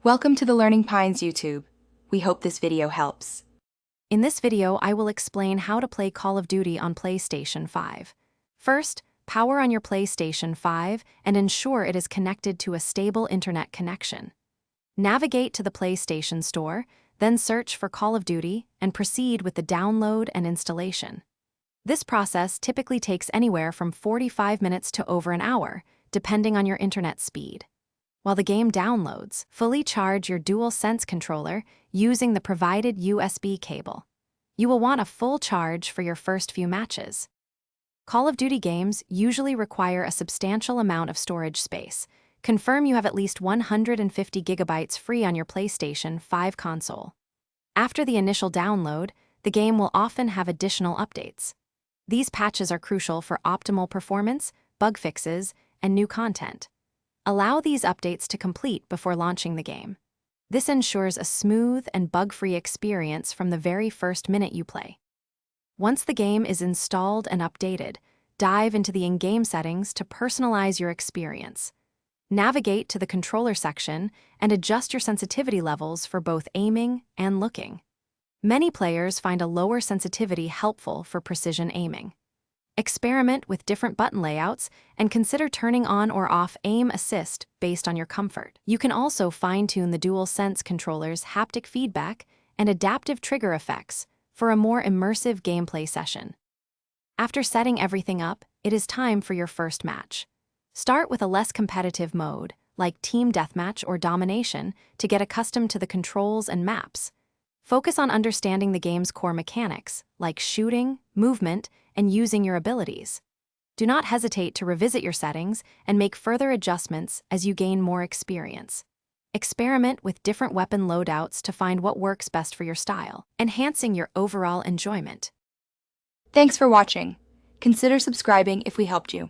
Welcome to the Learning Pines YouTube. We hope this video helps. In this video, I will explain how to play Call of Duty on PlayStation 5. First, power on your PlayStation 5 and ensure it is connected to a stable internet connection. Navigate to the PlayStation Store, then search for Call of Duty and proceed with the download and installation. This process typically takes anywhere from 45 minutes to over an hour, depending on your internet speed. While the game downloads, fully charge your DualSense controller using the provided USB cable. You will want a full charge for your first few matches. Call of Duty games usually require a substantial amount of storage space. Confirm you have at least 150 gigabytes free on your PlayStation 5 console. After the initial download, the game will often have additional updates. These patches are crucial for optimal performance, bug fixes, and new content. Allow these updates to complete before launching the game. This ensures a smooth and bug-free experience from the very first minute you play. Once the game is installed and updated, dive into the in-game settings to personalize your experience. Navigate to the controller section and adjust your sensitivity levels for both aiming and looking. Many players find a lower sensitivity helpful for precision aiming. Experiment with different button layouts and consider turning on or off aim assist based on your comfort. You can also fine-tune the DualSense controller's haptic feedback and adaptive trigger effects for a more immersive gameplay session. After setting everything up, it is time for your first match. Start with a less competitive mode, like Team Deathmatch or Domination, to get accustomed to the controls and maps. Focus on understanding the game's core mechanics, like shooting, movement, and using your abilities. Do not hesitate to revisit your settings and make further adjustments as you gain more experience. Experiment with different weapon loadouts to find what works best for your style, enhancing your overall enjoyment. Thanks for watching. Consider subscribing if we helped you.